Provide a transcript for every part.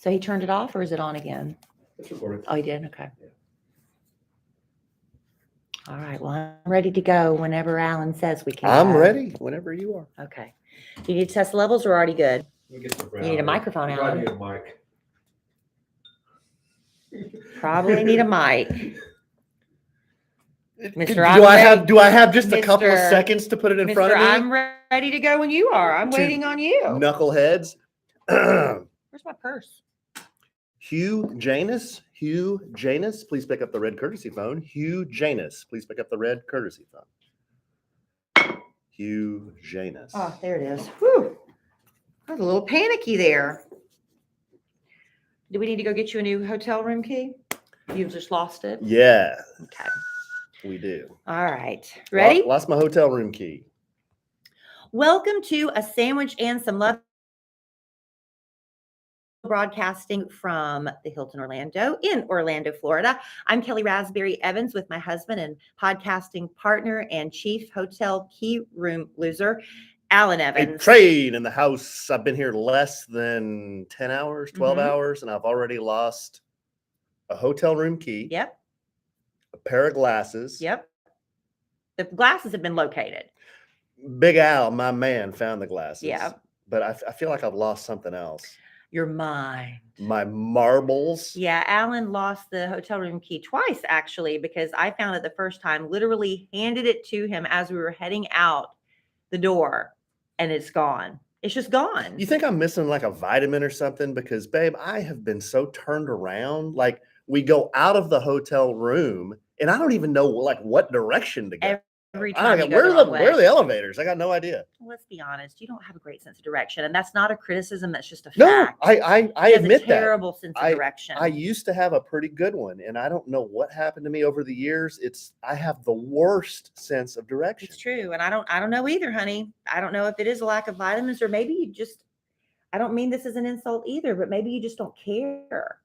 So he turned it off, or is it on again? It's recorded. Oh, he did? Okay. All right. Well, I'm ready to go whenever Alan says we can I'm go. ready whenever you are. Okay. Do you need to test levels or already good? We get the You need a microphone, We Alan. need a mic. Probably need a mic. Mr. Do I have just a couple of Mr. seconds to put it in front of me? I'm ready to go when you are. I'm Two waiting on you. Knuckleheads. Where's my purse? Hugh Janus, please pick up the red courtesy phone. Hugh Janus, please pick up the red courtesy phone. Hugh Janus. Oh, there it is. Whew. I was a little panicky there. Do we need to go get you a new hotel room key? You've just lost it? Yeah, Okay. we do. All right. Ready? Lost my hotel room key. Welcome to A Sandwich and Some Love, broadcasting from the Hilton Orlando in Orlando, Florida. I'm Kellie Rasberry Evans with my husband and podcasting partner and chief hotel key room loser, Alan A Evans. train in the house. I've been here less than 10 hours, 12 Mhm. hours, and I've already lost a hotel room key, Yep. a pair of glasses. Yep. The glasses have been located. Big Al, my man, found the glasses. Yeah. But I feel like I've lost something else. Your mind. My marbles. Yeah, Alan lost the hotel room key twice, actually, because I found it the first time, literally handed it to him as we were heading out the door, and it's gone. It's just gone. You think I'm missing like a vitamin or something? Because, babe, I have been so turned around. Like, we go out of the hotel room, and I don't even know like what direction to go. Every I time don't you know, go the wrong where are way. the elevators? I got no idea. Let's be honest. You don't have a great sense of direction, and that's not a criticism. That's just a No, fact. I He has admit a that. terrible sense of direction. I used to have a pretty good one, and I don't know what happened to me over the years. I have the worst sense of direction. It's true, and I don't know either, honey. I don't know if it is a lack of vitamins, or maybe you just. I don't mean this as an insult either, but maybe you just don't care.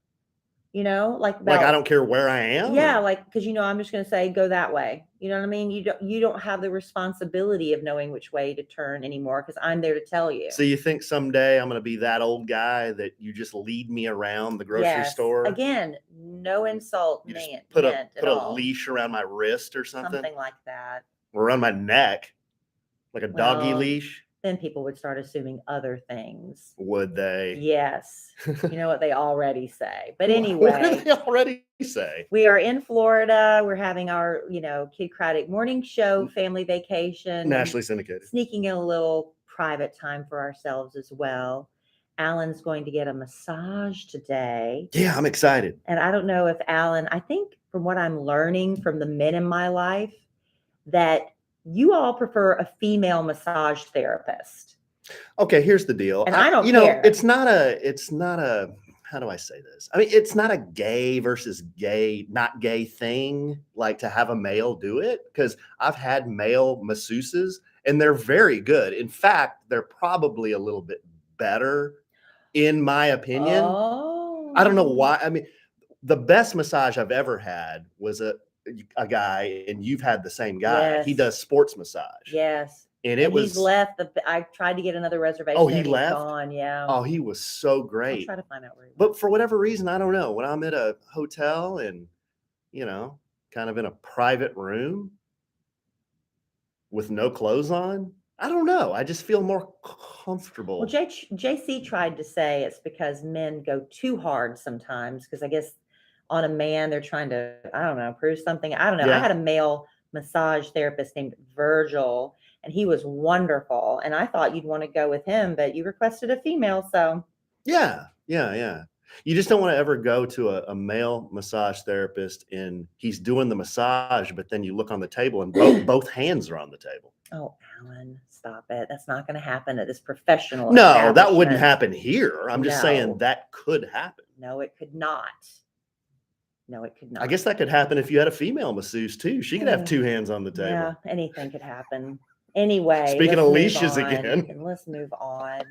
You know, like I don't care where I am. Yeah, like because I'm just going to say go that way. You know what I mean? You don't have the responsibility of knowing which way to turn anymore because I'm there to tell you. So you think someday I'm going to be that old guy that you just lead me around the grocery store? Again, no insult You just meant put at a all. leash around my wrist or something? Something like that. Or around my neck, like a doggy leash? Then people would start assuming other things. Would they? Yes. You know what they already say. But anyway. What do they already say? We are in Florida. We're having our, Kidcratic morning show, family vacation. Nationally syndicated. Sneaking in a little private time for ourselves as well. Alan's going to get a massage today. Yeah, I'm excited. And I don't know if Alan, I think from what I'm learning from the men in my life, that you all prefer a female massage therapist. Okay, here's the deal. And I don't care. It's not a, how do I say this? I mean, it's not a gay versus not gay thing, like to have a male do it, because I've had male masseuses and they're very good. In fact, they're probably a little bit better, in my opinion. Oh. I don't know why. I mean, the best massage I've ever had was a guy, and you've had the same guy. Yes. He does sports massage. Yes. And he's left. I tried to get another reservation. Oh, he and he's left? Gone. Yeah. Oh, he was so great. I'll try to find out where he But for whatever reason, I don't know. When I'm at a hotel and, kind of in a private room with no clothes on, I don't know. I just feel more comfortable. Well, JC tried to say it's because men go too hard sometimes, because I guess on a man, they're trying to, I don't know, prove something. I don't know. Yeah. I had a male massage therapist named Virgil, and he was wonderful. And I thought you'd want to go with him, but you requested a female. So Yeah. You just don't want to ever go to a male massage therapist and he's doing the massage, but then you look on the table and both hands are on the table. Oh, Alan, stop it. That's not going to happen at this professional. No, that wouldn't happen here. I'm just No. saying that could happen. No, it could not. No, it could not. I guess that could happen if you had a female masseuse too. She could have two hands on the table. Yeah, anything could happen. Anyway. Speaking let's of move leashes on, again. and let's move on.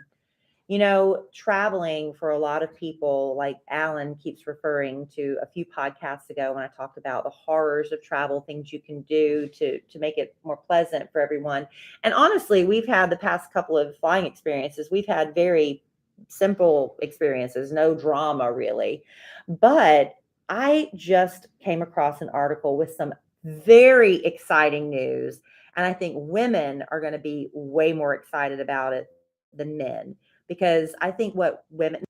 Traveling for a lot of people, like Alan keeps referring to a few podcasts ago when I talked about the horrors of travel, things you can do to make it more pleasant for everyone. And honestly, we've had the past couple of flying experiences. We've had very simple experiences, no drama really. But I just came across an article with some very exciting news. And I think women are going to be way more excited about it than men, because I think what women,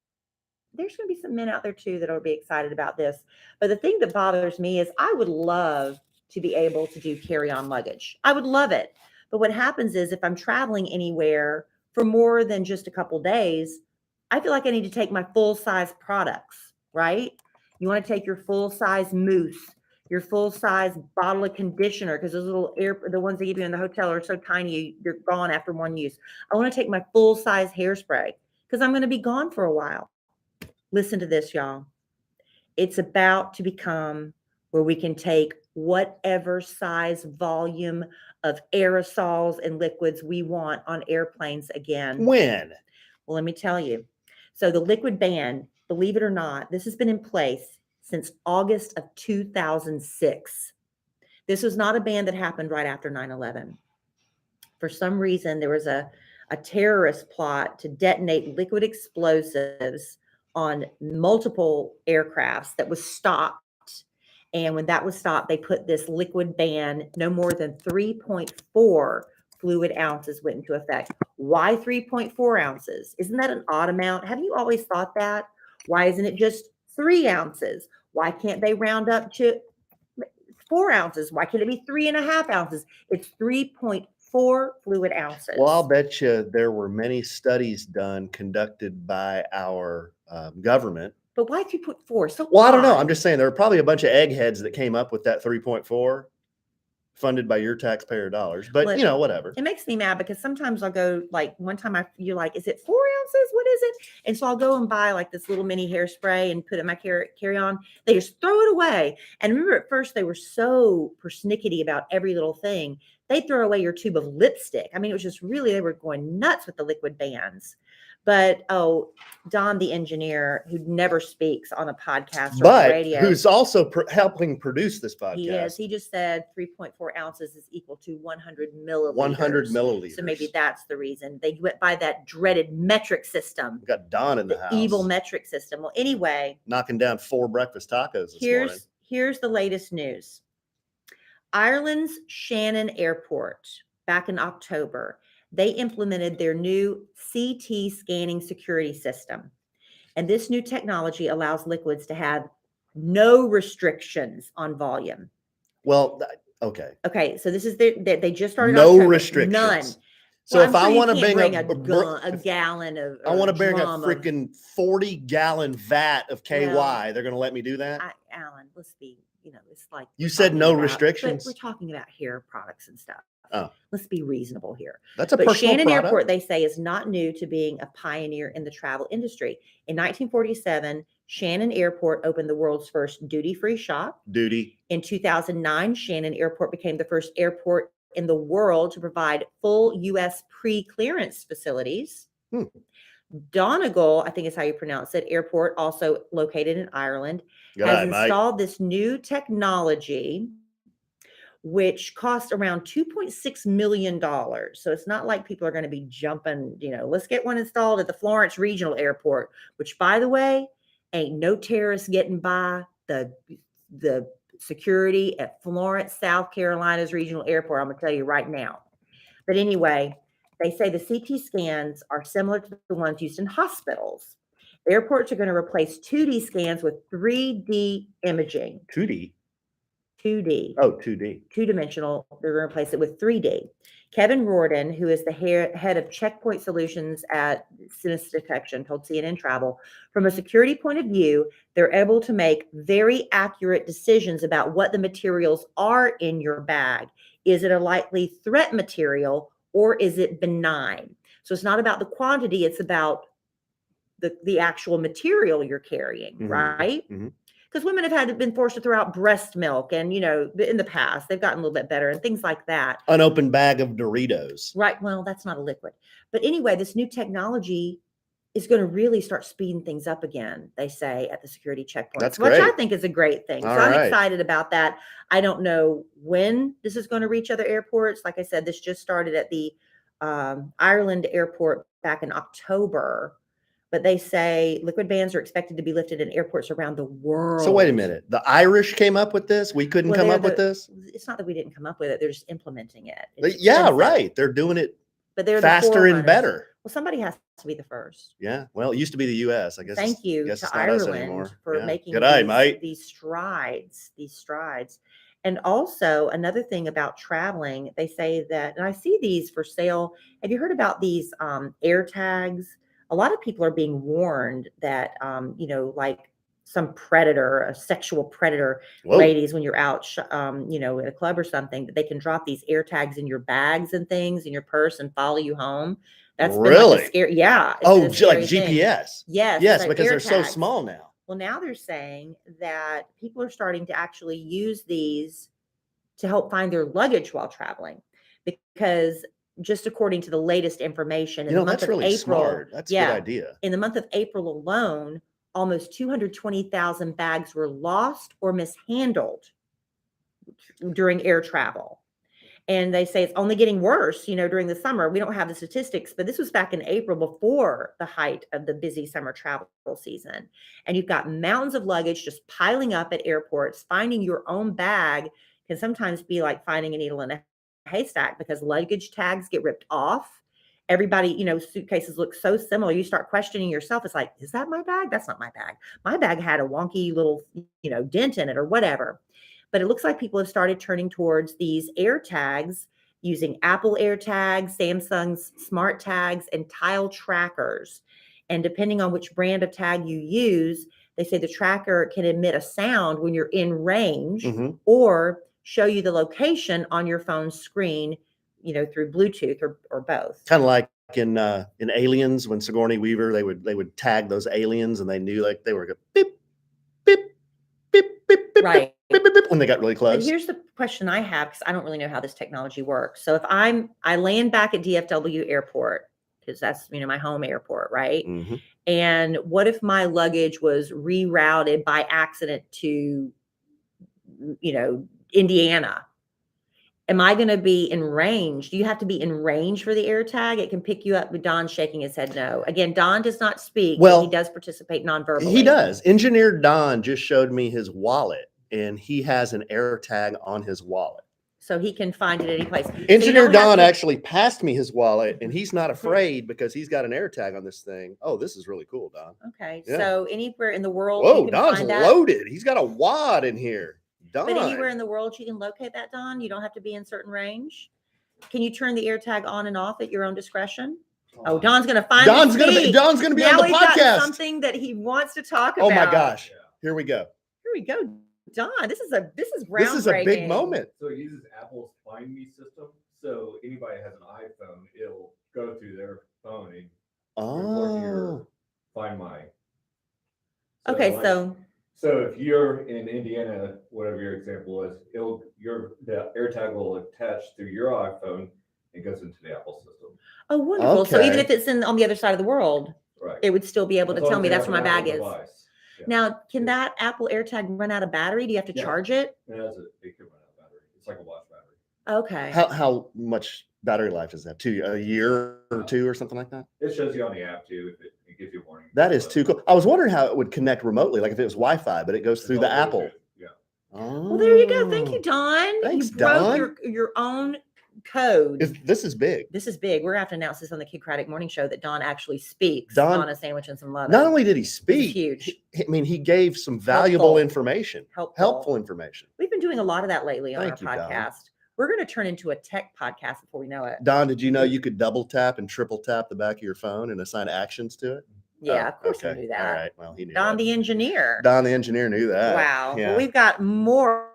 there's going to be some men out there too that will be excited about this. But the thing that bothers me is I would love to be able to do carry on luggage. I would love it. But what happens is if I'm traveling anywhere for more than just a couple days, I feel like I need to take my full size products, right? You want to take your full size mousse, your full size bottle of conditioner, because those little the ones they give you in the hotel are so tiny, they're gone after one use. I want to take my full size hairspray because I'm going to be gone for a while. Listen to this, y'all. It's about to become where we can take whatever size volume of aerosols and liquids we want on airplanes again. When? Well, let me tell you. So the liquid ban, believe it or not, this has been in place since August of 2006. This was not a ban that happened right after 9/11. For some reason, there was a terrorist plot to detonate liquid explosives on multiple aircrafts that was stopped. And when that was stopped, they put this liquid ban, no more than 3.4 fluid ounces went into effect. Why 3.4 ounces? Isn't that an odd amount? Have you always thought that? Why isn't it just 3 ounces? Why can't they round up to 4 ounces? Why can't it be 3.5 ounces? It's 3.4 fluid ounces. Well, I'll bet you there were many studies conducted by our government. But why 3.4? So Well, I don't know. odd. I'm just saying there were probably a bunch of eggheads that came up with that 3.4 funded by your taxpayer dollars. But, Well, whatever. It makes me mad because sometimes I'll go, like one time you're like, is it 4 ounces? What is it? And so I'll go and buy like this little mini hairspray and put it in my carry on. They just throw it away. And remember at first they were so persnickety about every little thing. They'd throw away your tube of lipstick. I mean, it was just really, they were going nuts with the liquid bans. But Don, the engineer, who never speaks on a podcast or But radio, who's also helping produce this podcast. he is. He just said 3.4 ounces is equal to 100 milliliters. 100 milliliters. So maybe that's the reason they went by that dreaded metric system. We got Don in the house. Evil metric system. Well, anyway, knocking down 4 breakfast tacos this morning. Here's the latest news. Ireland's Shannon Airport, back in October, they implemented their new CT scanning security system. And this new technology allows liquids to have no restrictions on volume. Well, okay. Okay, so this is they just started. No October. restrictions. None. So well, if I want to bring a gallon of, I want to bring a freaking 40-gallon vat of KY, they're going to let me do that? Alan, let's be, it's like you said no restrictions. But we're talking about hair products and stuff. Oh, let's be reasonable here. That's a personal Shannon product. Airport, they say, is not new to being a pioneer in the travel industry. In 1947, Shannon Airport opened the world's first duty-free shop. In 2009, Shannon Airport became the first airport in the world to provide full U.S. pre-clearance facilities. Donegal, I think is how you pronounce it, airport, also located in Ireland, has installed this new technology, which cost around $2.6 million. So it's not like people are going to be jumping, let's get one installed at the Florence Regional Airport, which, by the way, ain't no terrorists getting by the security at Florence, South Carolina's regional airport. I'm going to tell you right now. But anyway, they say the CT scans are similar to the ones used in hospitals. Airports are going to replace 2D scans with 3D imaging. 2D? 2D. Oh, 2D. Two-dimensional. They're going to replace it with 3D. Kevin Rorden, who is the head of checkpoint solutions at Sinister Detection, told CNN Travel, from a security point of view, they're able to make very accurate decisions about what the materials are in your bag. Is it a likely threat material or is it benign? So it's not about the quantity, it's about the actual material you're carrying, right? Because women have been forced to throw out breast milk and, in the past, they've gotten a little bit better and things like that. Unopened bag of Doritos. Right. Well, that's not a liquid. But anyway, this new technology is going to really start speeding things up again, they say, at the security checkpoints. That's which great. I think is a great thing. I'm excited about that. I don't know when this is going to reach other airports. Like I said, this just started at the Ireland airport back in October. but they say liquid bans are expected to be lifted in airports around the world. So wait a minute. The Irish came up with this. We couldn't Well, come they're up with this. It's not that we didn't come up with it. They're just implementing it. It's Yeah, expensive, right. They're doing it but they're the faster and forerunners. better. Well, somebody has to be the first. Yeah. Well, it used to be the U.S. I guess. Thank you guess to it's not us Ireland anymore. for Yeah. making G'day, mate. these strides. And also another thing about traveling, they say that, and I see these for sale. Have you heard about these AirTags? A lot of people are being warned that, like some predator, a sexual predator, Whoa. ladies, when you're out, at a club or something, that they can drop these AirTags in your bags and things in your purse and follow you home. That's been like a scary, yeah. Oh, like GPS. Yes. Yes, because they're so small now. Well, now they're saying that people are starting to actually use these to help find their luggage while traveling, because just according to the latest information, in the month that's of really April, smart. That's a good idea. In the month of April alone, almost 220,000 bags were lost or mishandled during air travel. And they say it's only getting worse, during the summer. We don't have the statistics, but this was back in April before the height of the busy summer travel season. And you've got mountains of luggage just piling up at airports. Finding your own bag can sometimes be like finding a needle in a haystack, because luggage tags get ripped off. Everybody, suitcases look so similar. You start questioning yourself. It's like, is that my bag? That's not my bag. My bag had a wonky little, dent in it or whatever. But it looks like people have started turning towards these AirTags, using Apple AirTags, Samsung's smart tags, and tile trackers. And depending on which brand of tag you use, they say the tracker can emit a sound when you're in range, or show you the location on your phone's screen, through Bluetooth or both. Kind of like in Aliens, when Sigourney Weaver, they would tag those aliens, and they knew like they were beep, beep, beep, beep, beep, right. Beep, beep, beep, when they got really close. But here's the question I have, because I don't really know how this technology works. So if I land back at DFW Airport, because that's my home airport, right? Mm-hmm. And what if my luggage was rerouted by accident to, Indiana? Am I going to be in range? Do you have to be in range for the AirTag? It can pick you up. With Don shaking his head no. Again, Don does not speak. Well, but he does participate non-verbally. He does. Engineer Don just showed me his wallet, and he has an AirTag on his wallet. So he can find it any place. Engineer Don actually passed me his wallet, and he's not afraid because he's got an AirTag on this thing. Oh, this is really cool, Don. Okay. Yeah. So anywhere in the world. Whoa, Don's loaded. He's got a wad in here. Don. But anywhere in the world you can locate that, Don. You don't have to be in certain range. Can you turn the AirTag on and off at your own discretion? Oh, Don's going to find. Don's going to be on the podcast. Got something that he wants to talk about. Oh my gosh! Here we go. Here we go, Don. This is groundbreaking. This is a big moment. So it uses Apple's Find Me system. So anybody has an iPhone, it'll go through their phone and report your Find My. So if you're in Indiana, whatever your example is, the AirTag will attach through your iPhone and goes into the Apple system. Oh, wonderful! Okay. So even if it's on the other side of the world, right, it would still be able to tell me that's where my bag is. Yeah. Now, can that Apple AirTag run out of battery? Do you have to charge it? It can run out of battery. It's like a watch battery. Okay. How much battery life does that? A year or two or something like that? It shows you on the app too. If it gives you a warning. That is too cool. I was wondering how it would connect remotely, like if it was Wi-Fi, but it goes through the Apple. Yeah. Oh. Well, there you go. Thank you, Don. Thanks, you broke Don. your own code. This is big. This is big. We're going to have to announce this on the Kid Craddock Morning Show that Don actually speaks on a sandwich and some love. Not only did he speak, huge. He gave some valuable information. Helpful information. We've been doing a lot of that lately on our podcast. Don. We're going to turn into a tech podcast before we know it. Don, did you know you could double tap and triple tap the back of your phone and assign actions to it? Yeah, of course I knew that. All right. Well, he knew Don the engineer. Don the engineer knew that. Wow. Yeah. Well, we've got more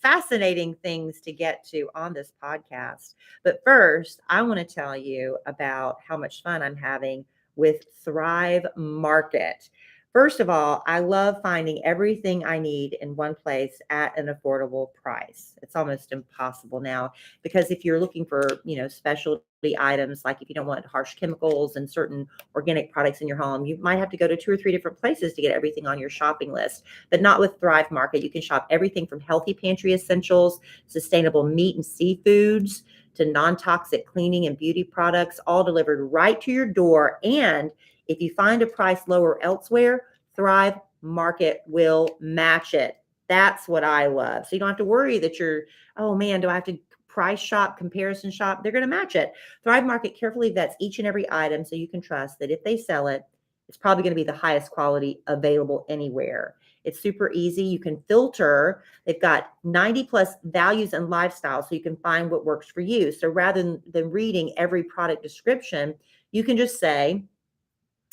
fascinating things to get to on this podcast. But first, I want to tell you about how much fun I'm having with Thrive Market. First of all, I love finding everything I need in one place at an affordable price. It's almost impossible now, because if you're looking for, specialty items, like if you don't want harsh chemicals and certain organic products in your home, you might have to go to 2 or 3 different places to get everything on your shopping list. But not with Thrive Market. You can shop everything from healthy pantry essentials, sustainable meat and seafoods, to non-toxic cleaning and beauty products, all delivered right to your door. And If you find a price lower elsewhere, Thrive Market will match it. That's what I love. So you don't have to worry that you're, oh man, do I have to price shop, comparison shop? They're going to match it. Thrive Market carefully vets each and every item so you can trust that if they sell it, it's probably going to be the highest quality available anywhere. It's super easy. You can filter. They've got 90 plus values and lifestyles, so you can find what works for you. So rather than reading every product description, you can just say,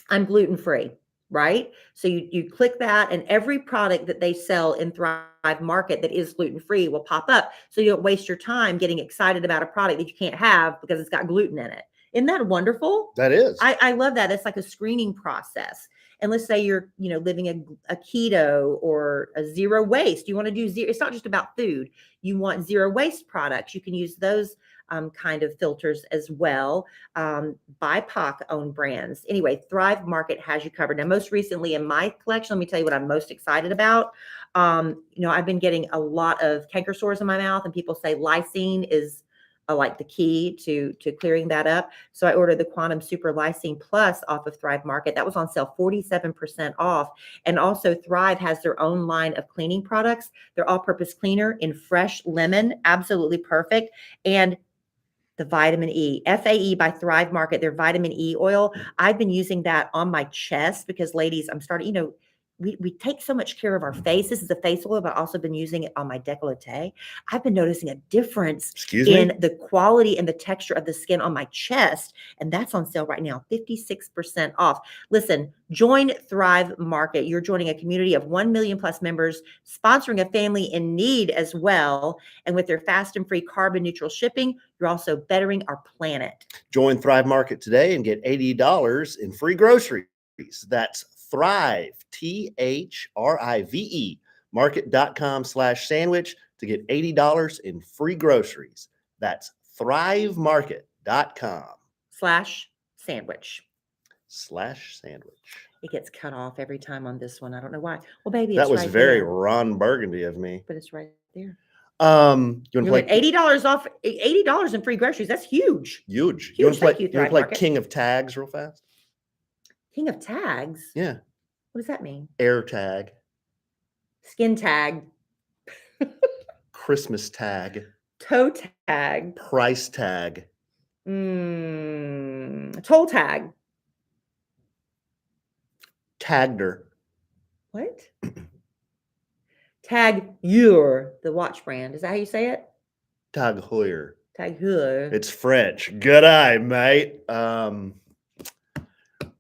I'm gluten-free, right? So you click that, and every product that they sell in Thrive Market that is gluten-free will pop up. So you don't waste your time getting excited about a product that you can't have because it's got gluten in it. Isn't that wonderful? That is. I love that. It's like a screening process. And let's say you're, living a keto or a zero waste. You want to do zero. It's not just about food. You want zero waste products. You can use those kind of filters as well. BIPOC owned brands. Anyway, Thrive Market has you covered. Now, most recently in my collection, let me tell you what I'm most excited about. I've been getting a lot of canker sores in my mouth, and people say lysine is like the key to clearing that up. So I ordered the Quantum Super Lysine Plus off of Thrive Market. That was on sale 47% off. And also Thrive has their own line of cleaning products. They're all-purpose cleaner in fresh lemon, absolutely perfect. And the vitamin E, FAE by Thrive Market, their vitamin E oil. I've been using that on my chest because, ladies, I'm starting, we take so much care of our face. This is a face oil, but I've also been using it on my décolleté. I've been noticing a difference in the quality and the texture of the skin on my chest. And that's on sale right now, 56% off. Listen, join Thrive Market. You're joining a community of 1 million plus members, sponsoring a family in need as well. And with their fast and free carbon neutral shipping, you're also bettering our planet. Join Thrive Market today and get $80 in free groceries. That's Thrive, THRIVE, market.com/sandwich to get $80 in free groceries. That's thrivemarket.com/sandwich. It gets cut off every time on this one. I don't know why. Well, baby, that it's was right very there. Ron Burgundy of me. But it's right there. You want to play $80 off, $80 in free groceries. That's huge. Huge. You want to play Thrive Market. King of Tags real fast? King of Tags? Yeah. What does that mean? AirTag. Skin tag. Christmas tag. Toe tag. Price tag. Toll tag. Tagged her. What? Tag Heuer, the watch brand. Is that how you say it? Tag Heuer. Tag Heuer. It's French. Good eye, mate.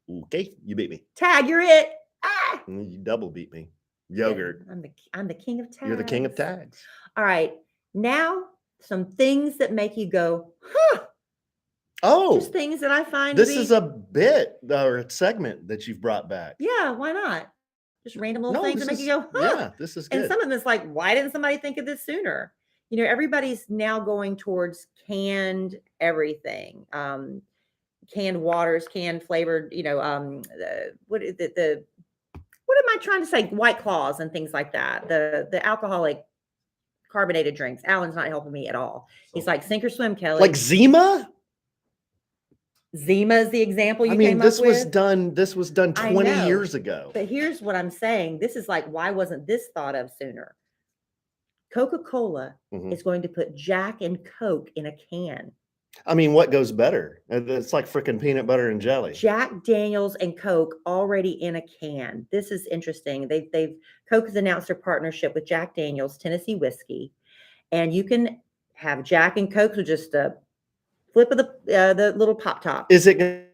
Okay, you beat me. Tag, you're it. Ah! You double beat me. Yogurt. Yeah, I'm the king of tags. You're the king of tags. All right. Now, some things that make you go, huh. Oh, just things that I find this is a bit or a segment that you've brought back. Yeah, why not? Just random little things that make you go, huh. Yeah, this is good. And some of them is like, why didn't somebody think of this sooner? Everybody's now going towards canned everything. Canned waters, canned flavored, what am I trying to say? White Claws and things like that. The alcoholic carbonated drinks. Alan's not helping me at all. He's like, sink or swim, Kelly. Like Zima? Zima is the example you came up with? This was done 20 years ago. But here's what I'm saying. This is like, why wasn't this thought of sooner? Coca-Cola is going to put Jack and Coke in a can. I mean, what goes better? It's like freaking peanut butter and jelly. Jack Daniels and Coke already in a can. This is interesting. Coke has announced their partnership with Jack Daniels Tennessee whiskey, and you can have Jack and Coke with just a flip of the little pop top. Is it going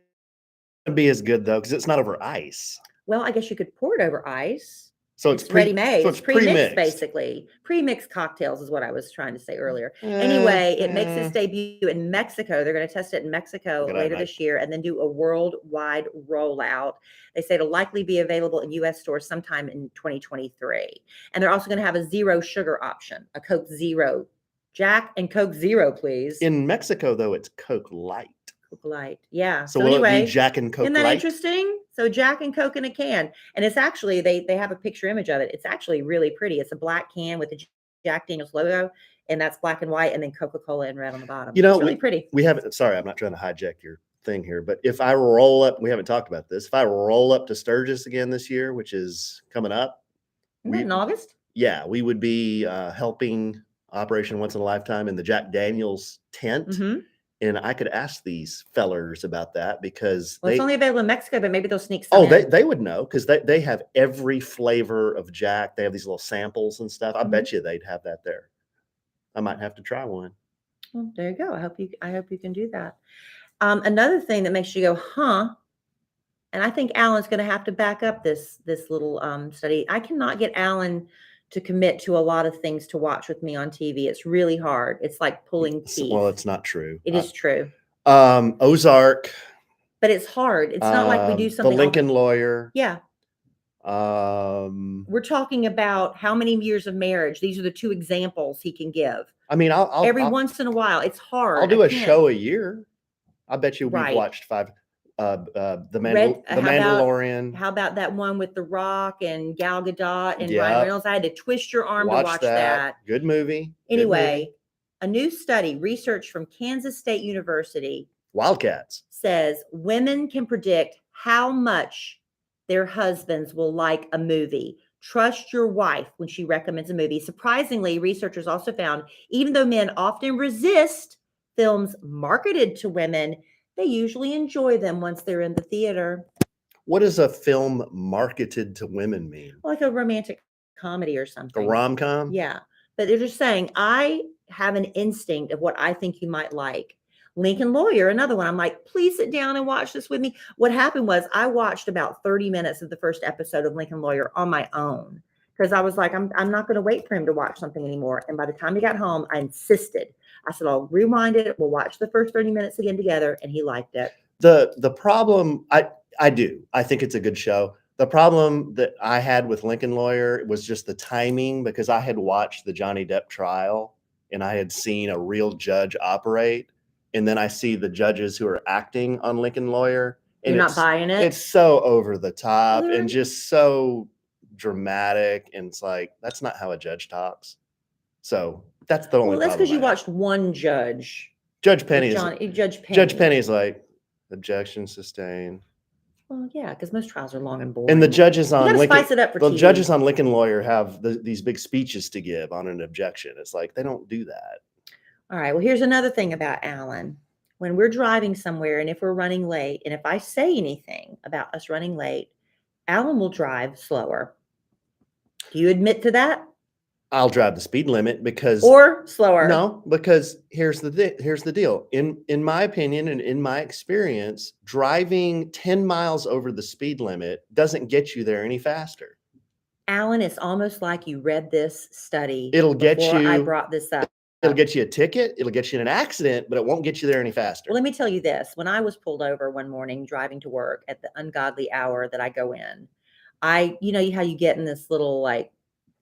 to be as good though? Because it's not over ice. Well, I guess you could pour it over ice. So it's ready-made. So it's pre-mixed, basically. Pre-mixed cocktails is what I was trying to say earlier. Anyway, it makes its debut in Mexico. They're going to test it in Mexico later this year and then do a worldwide rollout. They say it'll likely be available in U.S. stores sometime in 2023. And they're also going to have a zero sugar option, a Coke Zero. Jack and Coke Zero, please. In Mexico, though, it's Coke Light. Coke Light. Yeah. So will it be Jack and Coke Isn't that Light? Interesting? So Jack and Coke in a can. And it's actually, they have a picture image of it. It's actually really pretty. It's a black can with the Jack Daniels logo, and that's black and white, and then Coca-Cola in red on the bottom. It's really pretty. We haven't, sorry, I'm not trying to hijack your thing here, but if I roll up, we haven't talked about this. If I roll up to Sturgis again this year, which is coming up, Isn't that in August? yeah, we would be helping Operation Once in a Lifetime in the Jack Daniels tent. Mm-hmm. And I could ask these fellers about that because Well, it's only available in Mexico, but maybe they'll sneak some oh, in. they would know because they have every flavor of Jack. They have these little samples and stuff. I bet you they'd have that there. I might have to try one. Well, there you go. I hope you can do that. Another thing that makes you go, huh? And I think Alan's going to have to back up this little study. I cannot get Alan to commit to a lot of things to watch with me on TV. It's really hard. It's like pulling teeth. Well, it's not true. It is true. Ozark. But it's hard. It's not like we do something. The Lincoln Lawyer. Yeah. We're talking about how many years of marriage. These are the two examples he can give. I mean, I'll once in a while. It's hard. I'll do a show a year. I bet you we've watched 5. The Mandalorian. How about that one with The Rock and Gal Gadot and Yep. Ryan Reynolds? I had to twist your arm to watch that. Good movie. Anyway, a new study, research from Kansas State University, Wildcats, says women can predict how much their husbands will like a movie. Trust your wife when she recommends a movie. Surprisingly, researchers also found even though men often resist films marketed to women, they usually enjoy them once they're in the theater. What does a film marketed to women mean? Like a romantic comedy or something. A rom-com? Yeah. But they're just saying, I have an instinct of what I think you might like. Lincoln Lawyer, another one. I'm like, please sit down and watch this with me. What happened was I watched about 30 minutes of the first episode of Lincoln Lawyer on my own because I was like, I'm not going to wait for him to watch something anymore. And by the time he got home, I insisted. I said, I'll rewind it. We'll watch the first 30 minutes again together. And he liked it. The problem, I do. I think it's a good show. The problem that I had with Lincoln Lawyer was just the timing because I had watched the Johnny Depp trial and I had seen a real judge operate. And then I see the judges who are acting on Lincoln Lawyer. And you're not buying it? It's so over the top and just so dramatic. And it's like, that's not how a judge talks. So that's the only Well, that's because you watched one judge. Judge Penny. Judge Penny. Judge Penny's like, objection sustained. Well, yeah, because most trials are long and boring. And the judges on Lincoln, spice it up for the TV. judges on Lincoln Lawyer have these big speeches to give on an objection. It's like they don't do that. All right. Well, here's another thing about Alan. When we're driving somewhere and if we're running late, and if I say anything about us running late, Alan will drive slower. Do you admit to that? I'll drive the speed limit because or slower. No, because here's the deal. In my opinion and in my experience, driving 10 miles over the speed limit doesn't get you there any faster. Alan, it's almost like you read this study. It'll get you. I brought this up. It'll get you a ticket. It'll get you in an accident, but it won't get you there any faster. Well, let me tell you this. When I was pulled over one morning driving to work at the ungodly hour that I go in, you know how you get in this little like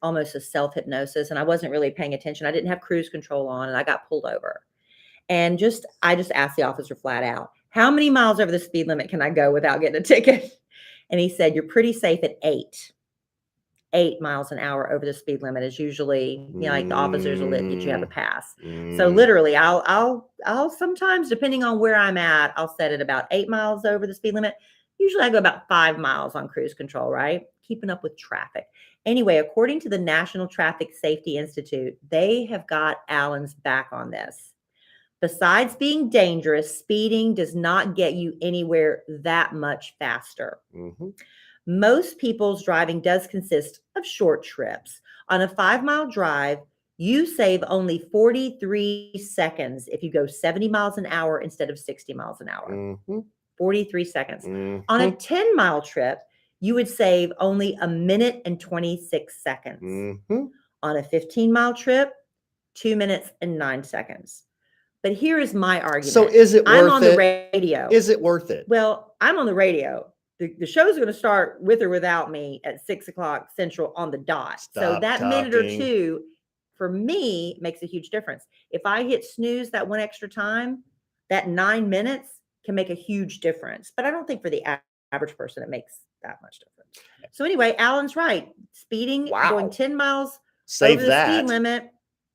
almost a self-hypnosis, and I wasn't really paying attention. I didn't have cruise control on and I got pulled over. And I just asked the officer flat out, how many miles over the speed limit can I go without getting a ticket? And he said, you're pretty safe at 8 miles an hour over the speed limit is usually, like the officers will let you have a pass. So literally I'll sometimes, depending on where I'm at, I'll set it about 8 miles over the speed limit. Usually I go about 5 miles on cruise control, right? Keeping up with traffic. Anyway, according to the National Traffic Safety Institute, they have got Alan's back on this. Besides being dangerous, speeding does not get you anywhere that much faster. Mm-hmm. Most people's driving does consist of short trips. On a 5-mile drive, you save only 43 seconds if you go 70 miles an hour instead of 60 miles an hour. Mm-hmm. 43 seconds. Mm-hmm. On a 10-mile trip, you would save only 1 minute and 26 seconds. Mm-hmm. On a 15-mile trip, 2 minutes and 9 seconds. But here is my argument. So is it worth it? I'm on the radio. Is it worth it? Well, I'm on the radio. The show's going to start with or without me at 6 o'clock Central on the dot. So that minute or two, for me, makes a huge difference. If I hit snooze that one extra time, that 9 minutes can make a huge difference. But I don't think for the average person, it makes that much difference. So anyway, Alan's right. Speeding, going 10 miles over the speed limit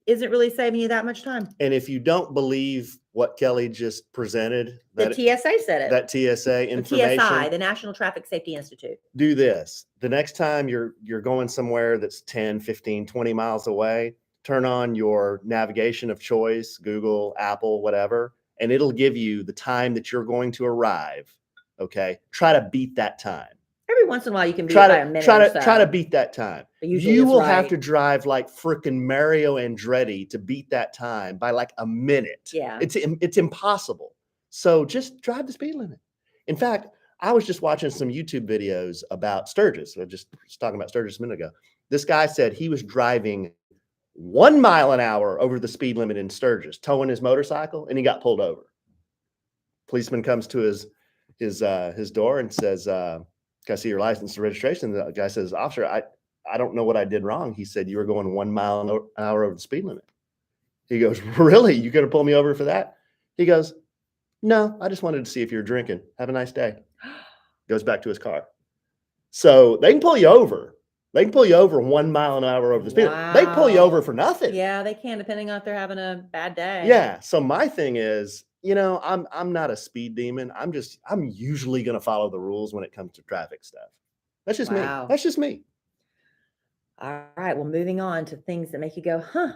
isn't really saving you that much time. And if you don't believe what Kellie just presented, The TSA said it. that TSA The information, TSI, the National Traffic Safety Institute. do this. The next time you're going somewhere that's 10, 15, 20 miles away, turn on your navigation of choice, Google, Apple, whatever, and it'll give you the time that you're going to arrive. Okay. Try to beat that time. Every once in a while, you can beat it by a minute or so. Try to beat that time. But usually You it's will have right. to drive like freaking Mario Andretti to beat that time by like a minute. Yeah. It's impossible. So just drive the speed limit. In fact, I was just watching some YouTube videos about Sturgis. I just was talking about Sturgis a minute ago. This guy said he was driving 1 mile an hour over the speed limit in Sturgis, towing his motorcycle, and he got pulled over. Policeman comes to his door and says, "Can I see your license and registration?" The guy says, "Officer, I don't know what I did wrong." He said, "You were going 1 mile an hour over the speed limit." He goes, "Really? You gonna pull me over for that?" He goes, "No, I just wanted to see if you're drinking. Have a nice day." Goes back to his car. So they can pull you over. They can pull you over 1 mile an hour over the speed limit. They can pull you over for nothing. Yeah, they can, depending on if they're having a bad day. Yeah. So my thing is, I'm not a speed demon. I'm usually going to follow the rules when it comes to traffic stuff. That's just me. Wow. That's just me. All right. Well, moving on to things that make you go, huh.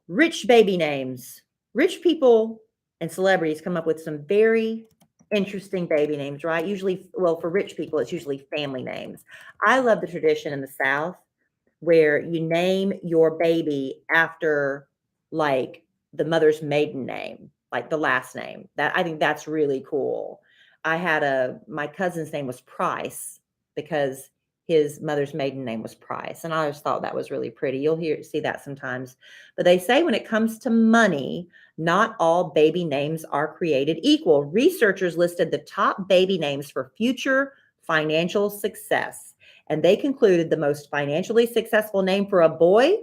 Rich baby names. Rich people and celebrities come up with some very interesting baby names, right? Usually, well, for rich people, it's usually family names. I love the tradition in the South where you name your baby after like the mother's maiden name, like the last name. That I think that's really cool. I had my cousin's name was Price because his mother's maiden name was Price. And I always thought that was really pretty. You'll see that sometimes. But they say when it comes to money, not all baby names are created equal. Researchers listed the top baby names for future financial success. And they concluded the most financially successful name for a boy,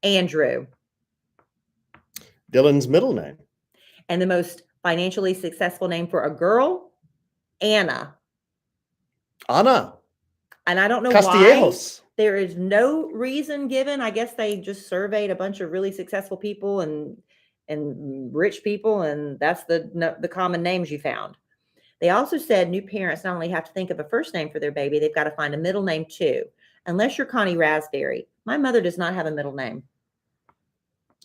Andrew. Dylan's middle name. And the most financially successful name for a girl, Anna. Anna. And I don't know Castillejos. why. There is no reason given. I guess they just surveyed a bunch of really successful people and rich people, and that's the common names you found. They also said new parents not only have to think of a first name for their baby, they've got to find a middle name too. Unless you're Connie Rasberry. My mother does not have a middle name.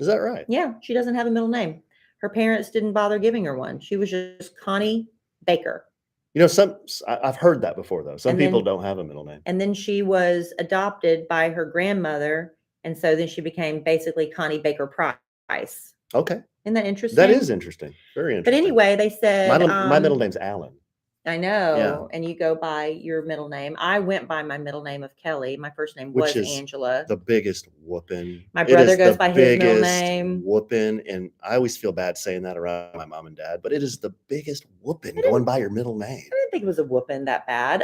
Is that right? Yeah, she doesn't have a middle name. Her parents didn't bother giving her one. She was just Connie Baker. I've heard that before, though. Some people don't have a middle name. And then she was adopted by her grandmother. And so then she became basically Connie Baker Price. Okay. Isn't that interesting? That is interesting. Very interesting. But anyway, they said my middle name's Alan. I know. Yeah. And you go by your middle name. I went by my middle name of Kellie. My first name was Angela. The biggest whooping. My brother goes by his middle name. Whooping. And I always feel bad saying that around my mom and dad, but it is the biggest whooping going by your middle name. I didn't think it was a whooping that bad.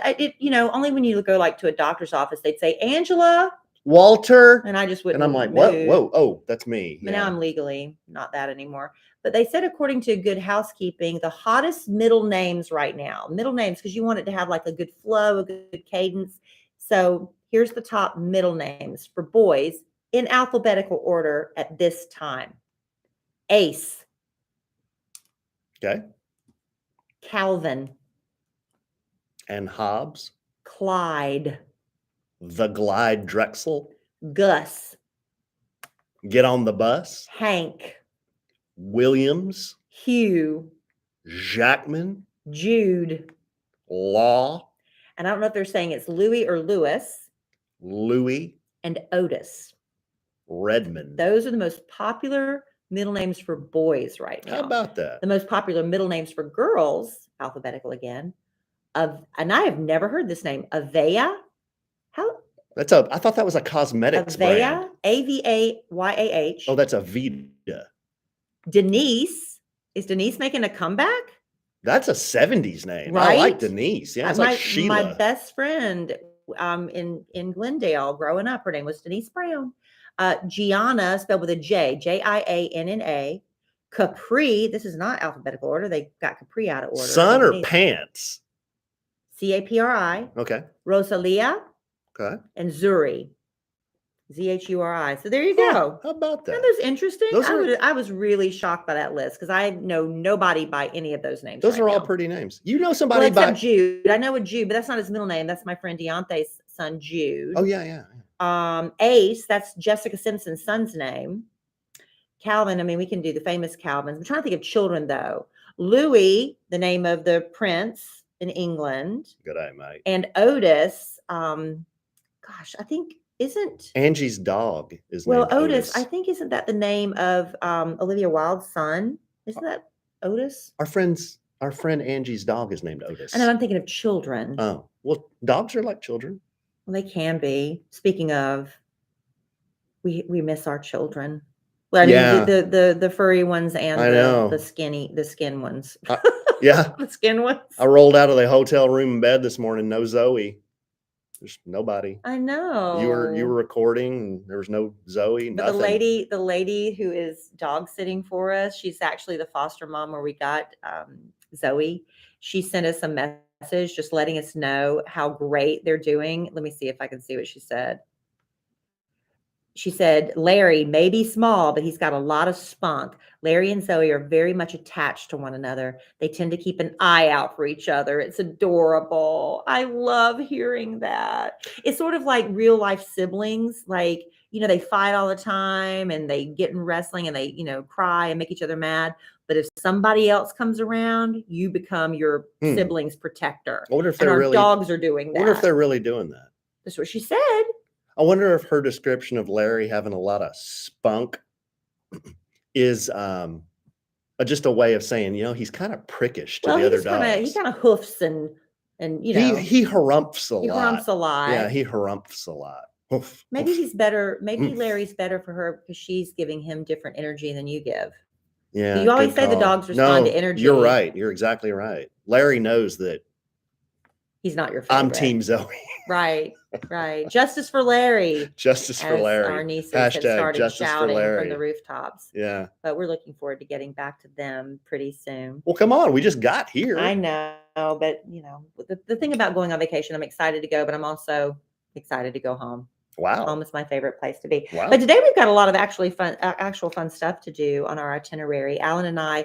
Only when you go like to a doctor's office, they'd say Angela. Walter. And I just wouldn't. And I'm like, what? Whoa. Oh, that's me. But now I'm legally not that anymore. But they said, according to Good Housekeeping, the hottest middle names right now, because you want it to have like a good flow, a good cadence. So here's the top middle names for boys in alphabetical order at this time. Ace. Okay. Calvin. And Hobbs. Clyde. The Glide Drexel. Gus. Get on the bus. Hank. Williams. Hugh. Jackman. Jude. Law. And I don't know if they're saying it's Louis or Lewis. Louis. And Otis. Redmond. Those are the most popular middle names for boys right now. How about that? The most popular middle names for girls, alphabetical again, and I have never heard this name, Avaya. I thought that was a cosmetics brand. Avayah. Oh, that's Avita. Denise. Is Denise making a comeback? That's a 70s name. Right? I like Denise. Yeah, it's like Sheila. My best friend in Glendale growing up, her name was Denise Brown. Gianna, spelled with a J, Jianna. Capri, this is not alphabetical order. They got Capri out of order. Son or pants? Capri. Okay. Rosalia. Okay. And Zuri. Zhuri. So there you Yeah, go. how about that? Aren't those interesting? Those are- I was really shocked by that list because I know nobody by any of those names. Those right are all now. pretty names. You know Well, somebody except by? Jude. I know a Jude, but that's not his middle name. That's my friend Deontay's son, Jude. Oh yeah. Ace, that's Jessica Simpson's son's name. Calvin, I mean, we can do the famous Calvins. I'm trying to think of children though. Louis, the name of the prince in England, Good eye, mate. and Otis. Gosh, I think isn't Angie's dog is well named Otis. I Otis. think isn't that the name of Olivia Wilde's son? Isn't that Otis? Our friend Angie's dog is named Otis. I know I'm thinking of children. Oh, well, dogs are like children. Well, they can be. Speaking of, we miss our children. Well, I mean, Yeah. the furry ones and I know. the skin ones. Yeah. The skin ones. I rolled out of the hotel room in bed this morning. No Zoe. There's nobody. I know. You were recording and there was no Zoe. But Nothing. the lady who is dog sitting for us, she's actually the foster mom where we got Zoe. She sent us a message just letting us know how great they're doing. Let me see if I can see what she said. She said, Larry may be small, but he's got a lot of spunk. Larry and Zoe are very much attached to one another. They tend to keep an eye out for each other. It's adorable. I love hearing that. It's sort of like real life siblings. Like, they fight all the time and they get in wrestling and they, cry and make each other mad. But if somebody else comes around, you become your sibling's protector. I wonder if and they're our really dogs are doing that. I wonder if they're really doing that. That's what she said. I wonder if her description of Larry having a lot of spunk is just a way of saying, he's kind of prickish to the other dogs. He kind of hoofs and he harumphs a lot. He harumphs a lot. Yeah, he harumphs a lot. Oof, maybe oof. he's better. Maybe Larry's better for her because she's giving him different energy than you give. Yeah. You always good say the call. dogs respond No, to energy. You're right. You're exactly right. Larry knows that he's not your favorite. I'm Team Zoe. Right. Justice for Larry. Justice for Larry. Our nieces have started Justice shouting for Larry from the rooftops. Yeah. But we're looking forward to getting back to them pretty soon. Well, come on. We just got here. I know, but the thing about going on vacation, I'm excited to go, but I'm also excited to go home. Wow. Home is my favorite place to be. Wow. But today we've got a lot of actual fun stuff to do on our itinerary. Alan and I,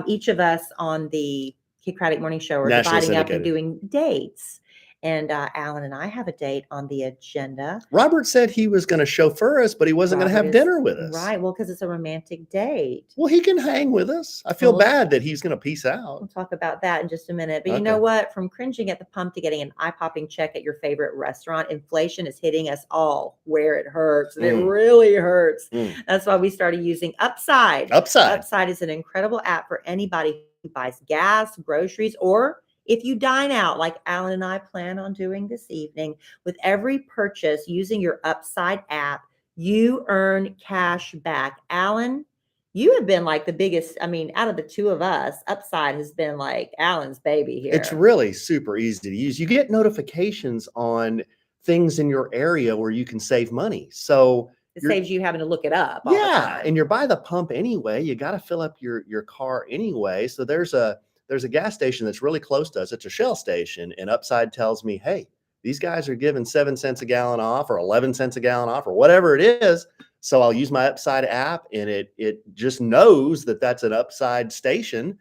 each of us on the Kid Craddock Morning Show are dividing up and doing dates. And Alan and I have a date on the agenda. Robert said he was going to chauffeur us, but he wasn't going to have dinner with us. Right. Well, because it's a romantic date. Well, he can hang with us. I feel bad that he's going to peace out. We'll talk about that in just a minute. But you know what? From cringing at the pump to getting an eye-popping check at your favorite restaurant, inflation is hitting us all where it hurts. And it really hurts. That's why we started using Upside. Upside is an incredible app for anybody who buys gas, groceries, or if you dine out like Alan and I plan on doing this evening. With every purchase using your Upside app, you earn cash back. Alan, you have been like the biggest, out of the two of us, Upside has been like Alan's baby here. It's really super easy to use. You get notifications on things in your area where you can save money. So it saves you having to look it up. Yeah. And you're by the pump anyway. You got to fill up your car anyway. So there's a gas station that's really close to us. It's a Shell station. And Upside tells me, hey, these guys are giving 7 cents a gallon off or 11 cents a gallon off or whatever it is. So I'll use my Upside app and it just knows that that's an Upside station,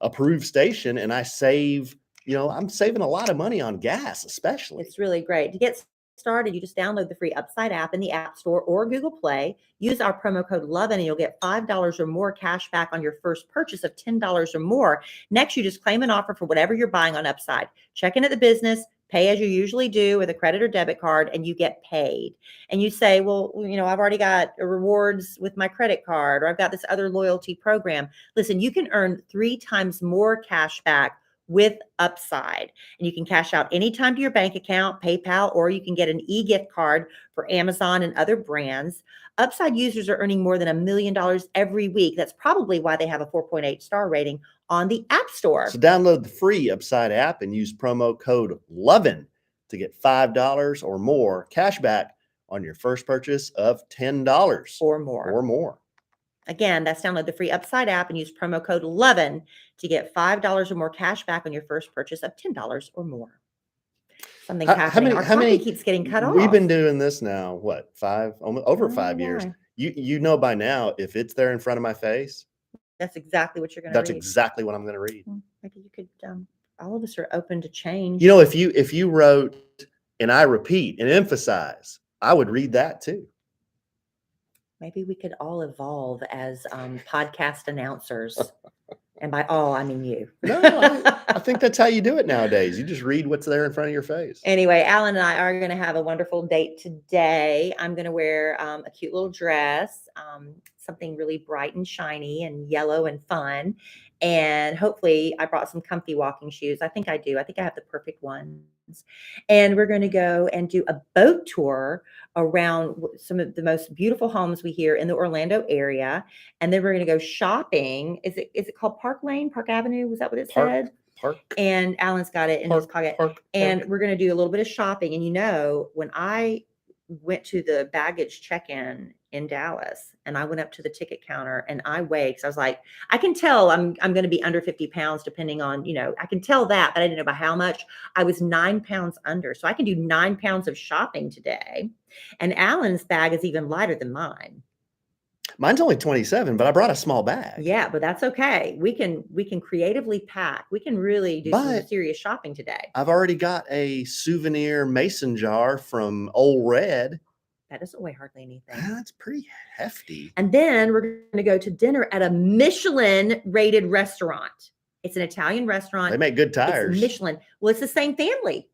approved station. And I save, I'm saving a lot of money on gas, especially. It's really great. To get started, you just download the free Upside app in the App Store or Google Play. Use our promo code Lovin and you'll get $5 or more cash back on your first purchase of $10 or more. Next, you just claim an offer for whatever you're buying on Upside. Check in at the business, pay as you usually do with a credit or debit card, and you get paid. And you say, well, I've already got rewards with my credit card, or I've got this other loyalty program. Listen, you can earn 3 times more cash back with Upside. And you can cash out anytime to your bank account, PayPal, or you can get an e-gift card for Amazon and other brands. Upside users are earning more than $1 million every week. That's probably why they have a 4.8 star rating on the App Store. So download the free Upside app and use promo code LOVIN to get $5 or more cash back on your first purchase of $10 or more. Again, that's download the free Upside app and use promo code LOVIN to get $5 or more cash back on your first purchase of $10 or more. Something's How happening. many? Our How coffee many? keeps getting cut We've off. been doing this now. What, almost over I don't 5 know years. why. You know by now, if it's there in front of my face, That's exactly what you're going to that's read. exactly what I'm going to read. Maybe you could. All of us are open to change. You know, if you wrote, and I repeat and emphasize, I would read that too. Maybe we could all evolve as podcast announcers. And by all, I mean you. No, I think that's how you do it nowadays. You just read what's there in front of your face. Anyway, Alan and I are going to have a wonderful date today. I'm going to wear a cute little dress, something really bright and shiny and yellow and fun. And hopefully I brought some comfy walking shoes. I think I do. I think I have the perfect ones. And we're going to go and do a boat tour around some of the most beautiful homes we hear in the Orlando area. And then we're going to go shopping. Is it called Park Lane, Park Avenue? Was that what it said? Park. And Alan's got it in his pocket. And we're going to do a little bit of shopping. And when I went to the baggage check-in in Dallas and I went up to the ticket counter and I weighed, because I was like, I can tell I'm going to be under 50 pounds depending on, I can tell that, but I didn't know by how much. I was 9 pounds under. So I can do 9 pounds of shopping today. And Alan's bag is even lighter than mine. Mine's only 27, but I brought a small bag. Yeah, but that's okay. We can creatively pack. We can really do some serious shopping today. I've already got a souvenir mason jar from Old Red. That doesn't weigh hardly anything. That's pretty hefty. And then we're going to go to dinner at a Michelin-rated restaurant. It's an Italian restaurant. They make good tires. It's Michelin. Well, it's the same family.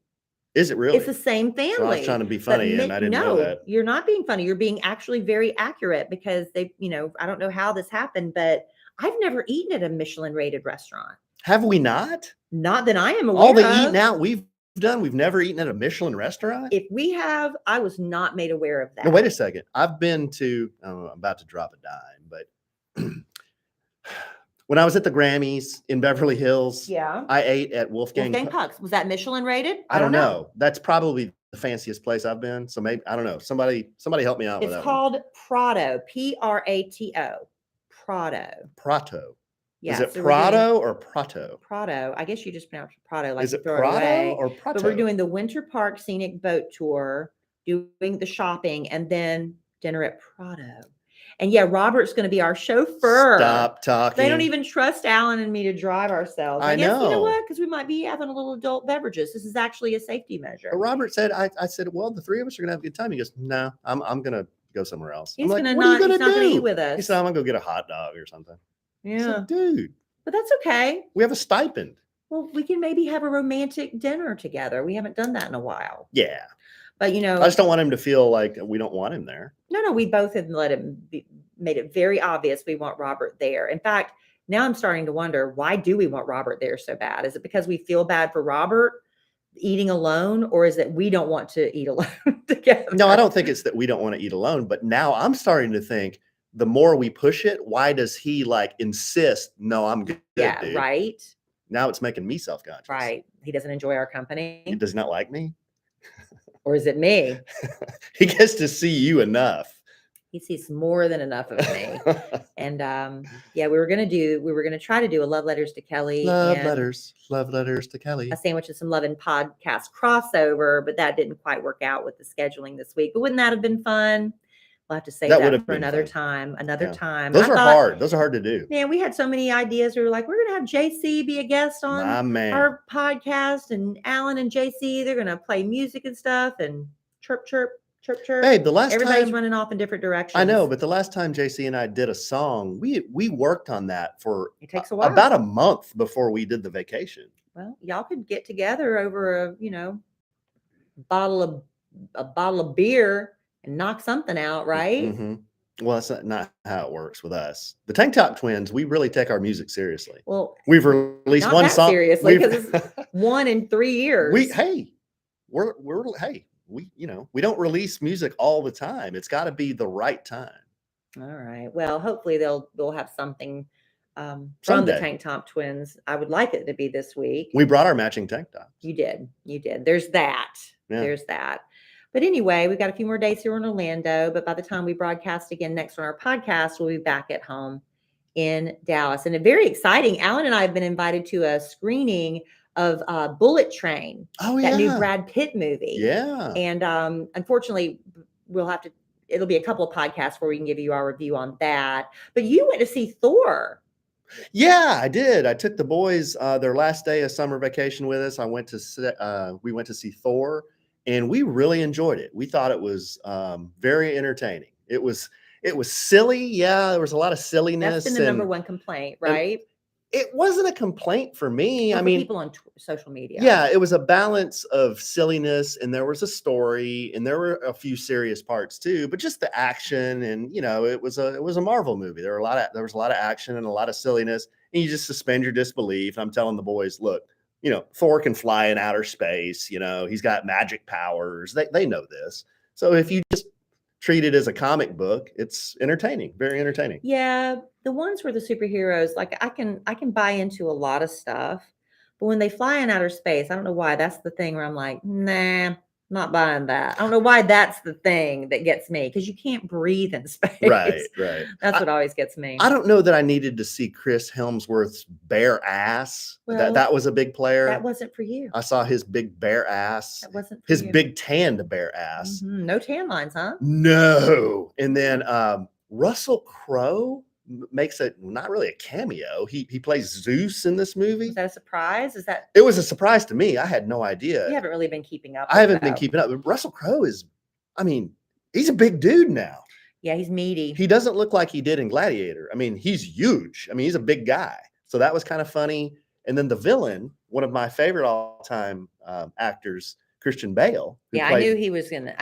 Is it really? It's the same family. So I was trying to be funny, and I didn't know that. You're not being funny. You're being actually very accurate, because they, I don't know how this happened, but I've never eaten at a Michelin-rated restaurant. Have we not? Not that I am aware All the of. eating out we've done, we've never eaten at a Michelin restaurant? If we have, I was not made aware of that. No, wait a second. I've been to, I'm about to drop a dime, but when I was at the Grammys in Beverly Hills, Yeah. I ate at Wolfgang Puck's. Was that Michelin rated? I don't know. That's probably the fanciest place I've been. So maybe, I don't know. Somebody help me out with that. It's called Prato. Prato. Prato. Prato. Yeah, Is it so Prado or Prato? Prato. I guess you just pronounce it Prato. Like Is it throw Prado away. or Prato? But we're doing the Winter Park Scenic Boat Tour, doing the shopping, and then dinner at Prato. And yeah, Robert's going to be our chauffeur. Stop talking. They don't even trust Alan and me to drive ourselves. I guess, know. You know what? Because we might be having a little adult beverages. This is actually a safety measure. But Robert said, I said, well, the three of us are going to have a good time. He goes, no, I'm going to go somewhere else. He's I'm going like, to not eat with us. He said, I'm going to go get a hot dog or something. Yeah. I said, dude. But that's okay. We have a stipend. Well, we can maybe have a romantic dinner together. We haven't done that in a while. Yeah. But, I just don't want him to feel like we don't want him there. No, we both have made it very obvious we want Robert there. In fact, now I'm starting to wonder, why do we want Robert there so bad? Is it because we feel bad for Robert eating alone, or is it we don't want to eat alone together? No, I don't think it's that we don't want to eat alone. But now I'm starting to think, the more we push it, why does he insist? No, I'm good. Yeah, dude. right. Now it's making me self-conscious. Right. He doesn't enjoy our company. He does not like me. Or is it me? He gets to see you enough. He sees more than enough of me. And yeah, we were going to try to do a love letters to Kellie. Love letters to Kellie. A sandwich and some Lovin podcast crossover, but that didn't quite work out with the scheduling this week. But wouldn't that have been fun? We'll have to save that for another time. Time. Those are hard. Those are hard to do. Man, we had so many ideas. We were like, we're going to have JC be a guest on our podcast, and Alan and JC, they're going to play music and stuff and chirp, chirp, chirp, chirp. Hey, everybody's running off in different directions. I know, but the last time JC and I did a song, we worked on that for it takes a while. About a month before we did the vacation. Well, y'all could get together over a bottle of beer and knock something out, right? Mm-hmm. Well, that's not how it works with us. The Tank Top Twins, we really take our music seriously. Well, we've released one song seriously, because it's 1 in 3 years. We don't release music all the time. It's got to be the right time. All right. Well, hopefully they'll have something from Someday. the Tank Top Twins. I would like it to be this week. We brought our matching tank tops. You did. There's that. Yeah. There's that. But anyway, we've got a few more days here in Orlando, but by the time we broadcast again next on our podcast, we'll be back at home in Dallas. And very exciting. Alan and I have been invited to a screening of Bullet Train, Oh that new yeah. Brad Pitt movie. Yeah. And unfortunately, it'll be a couple of podcasts where we can give you our review on that. But you went to see Thor. Yeah, I did. I took the boys their last day of summer vacation with us. We went to see Thor, and we really enjoyed it. We thought it was very entertaining. It was silly. Yeah, there was a lot of silliness. That's been the number one complaint, right? It wasn't a complaint for me. Or I for mean, people on social media. yeah, it was a balance of silliness, and there was a story, and there were a few serious parts too. But just the action, and it was a Marvel movie. There was a lot of action and a lot of silliness, and you just suspend your disbelief. I'm telling the boys, look, Thor can fly in outer space. He's got magic powers. They know this. So if you just treat it as a comic book, it's entertaining, very entertaining. Yeah, the ones where the superheroes, like I can buy into a lot of stuff, but when they fly in outer space, I don't know why. That's the thing where I'm like, nah, not buying that. I don't know why that's the thing that gets me, because you can't breathe in space. Right. That's what always gets me. I don't know that I needed to see Chris Hemsworth's bare ass. Well, that was a big player. That wasn't for you. I saw his big bare ass. That wasn't for his you. big tanned bare ass. No tan lines, huh? No. And then Russell Crowe makes not really a cameo. He plays Zeus in this movie. Was that a surprise? It was a surprise to me. I had no idea. You haven't really been keeping up. I haven't been keeping up. But Russell Crowe he's a big dude now. Yeah, he's meaty. He doesn't look like he did in Gladiator. I mean, he's huge. I mean, he's a big guy. So that was kind of funny. And then the villain, one of my favorite all-time actors, Christian Bale. I knew he was in it.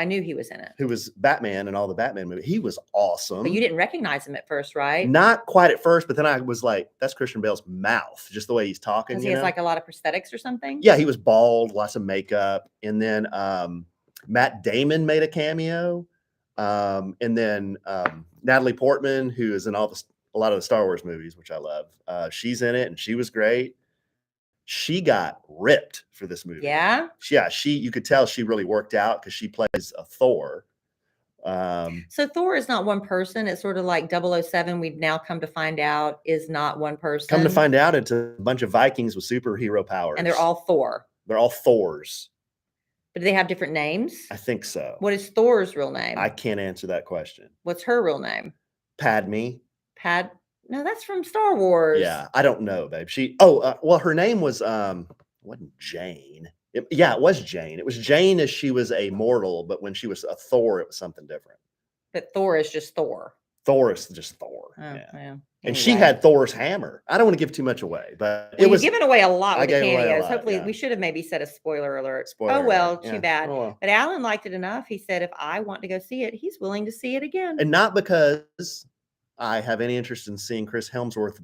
Who was Batman in all the Batman movies. He was awesome. But you didn't recognize him at first, right? Not quite at first, but then I was like, that's Christian Bale's mouth, just the way he's talking. Because he has like a lot of prosthetics or something? Yeah, he was bald, lots of makeup. And then Matt Damon made a cameo. And then Natalie Portman, who is in a lot of the Star Wars movies, which I love. She's in it, and she was great. She got ripped for this movie. Yeah. Yeah. You could tell she really worked out because she plays a Thor. So Thor is not one person. It's sort of like 007. We've now come to find out is not one person. Come to find out, it's a bunch of Vikings with superhero powers. And they're all Thor. They're all Thors. But do they have different names? I think so. What is Thor's real name? I can't answer that question. What's her real name? Padme. No, that's from Star Wars. Yeah, I don't know, babe. Well, her name was wasn't Jane. It was Jane. It was Jane as she was a mortal, but when she was a Thor, it was something different. But Thor is just Thor. Thor is just Thor. Oh, yeah. Anyway. And she had Thor's hammer. I don't want to give too much away, but you've given away a lot with the cameos. Lot, hopefully, yeah. We should have maybe said a spoiler alert. Spoiler alert. Too bad. Oh, well. But Alan liked it enough. He said, if I want to go see it, he's willing to see it again. And not because I have any interest in seeing Chris Hemsworth.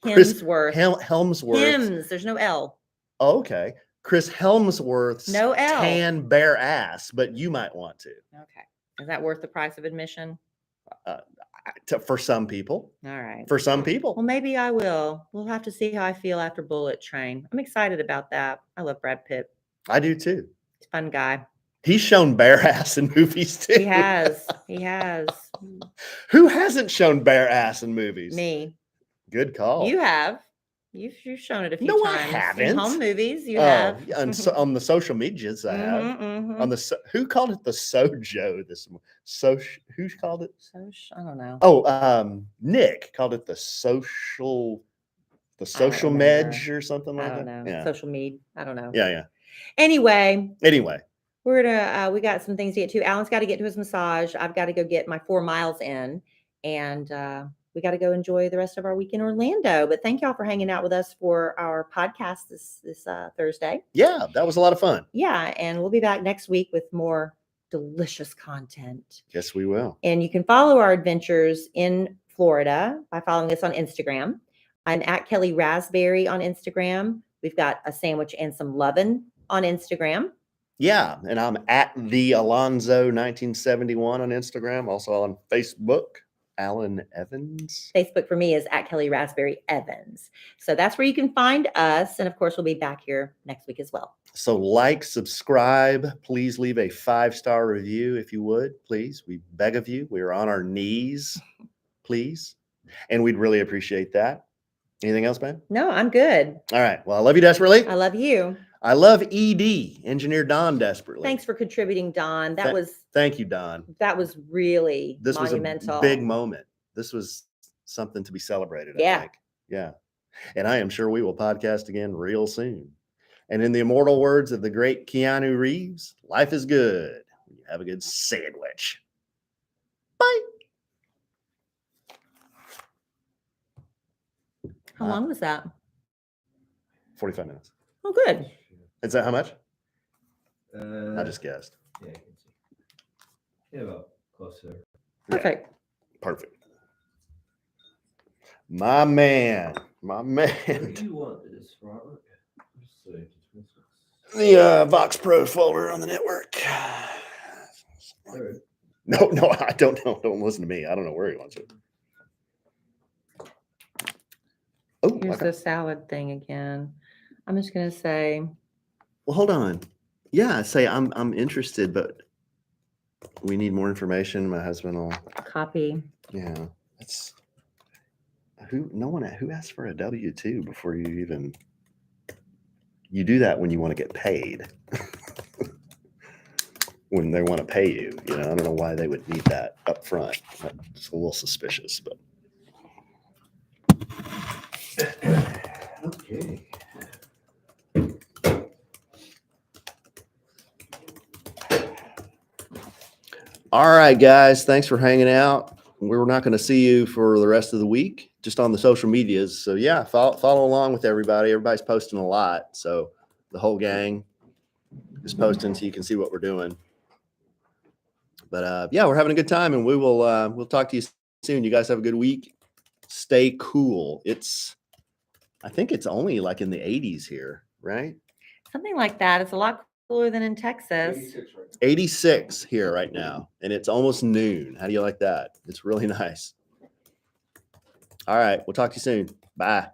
Helmsworth. Hems. There's no L. Oh, okay. Chris Helmsworth's no L. tan bare ass, but you might want to. Okay. Is that worth the price of admission? For some people. All right. For some people. Well, maybe I will. We'll have to see how I feel after Bullet Train. I'm excited about that. I love Brad Pitt. I do too. He's a fun guy. He's shown bare ass in movies too. He has. Who hasn't shown bare ass in movies? Me. Good call. You have. You've shown it a few times. No, I haven't. In home movies, you have. On the social medias, I have. Mm-hmm. On who called it the sojo this morning? Who called it? I don't know. Oh, Nick called it the social medge or something like that. I don't know. Yeah. Social med. I don't know. Yeah. Anyway. We're gonna we got some things to get to. Alan's got to get to his massage. I've got to go get my 4 miles in, and we got to go enjoy the rest of our week in Orlando. But thank y'all for hanging out with us for our podcast this Thursday. Yeah, that was a lot of fun. Yeah, and we'll be back next week with more delicious content. Yes, we will. And you can follow our adventures in Florida by following us on Instagram. I'm at Kellie Rasberry on Instagram. We've got a sandwich and some Lovin on Instagram. Yeah, and I'm at the Alonzo 1971 on Instagram, also on Facebook. Alan Evans. Facebook for me is at Kellie Rasberry Evans. So that's where you can find us. And of course, we'll be back here next week as well. So subscribe, please leave a 5-star review if you would, please. We beg of you. We are on our knees, please. And we'd really appreciate that. Anything else, man? No, I'm good. All right. Well, I love you desperately. I love you. I love ED, Engineer Don, desperately. Thanks for contributing, Don. Thank you, Don. That was really This monumental. was a big moment. This was something to be celebrated, I Yeah. think. Yeah. And I am sure we will podcast again real soon. And in the immortal words of the great Keanu Reeves, life is good. You have a good sandwich. Bye. How long was that? 45 minutes. Oh, good. Is that how much? I I just guessed. Yeah, you can see. Yeah, about close there. Perfect. Perfect. My man. What do you want this, Robert? Let's see. The Vox Pro folder on the network. Alright. No, I don't know. Don't listen to me. I don't know where he wants it. Oh, Here's okay. the salad thing again. I'm just gonna say, Well, hold on. Yeah, say I'm interested, but we need more information. My husband will. copy. Yeah, it's who asked for a W-2 before you even. You do that when you want to get paid. When they want to pay you, I don't know why they would need that up front. It's a little suspicious, but. Okay. All right, guys. Thanks for hanging out. We're not going to see you for the rest of the week, just on the social medias. So yeah, follow along with everybody. Everybody's posting a lot. So the whole gang is posting so you can see what we're doing. But yeah, we're having a good time, and we'll talk to you soon. You guys have a good week. Stay cool. I think it's only like in the 80s here, right? Something like that. It's a lot cooler than in Texas. 86 right 86 here right now, and it's almost noon. How do you like that? It's really nice. All right, we'll talk to you soon. Bye.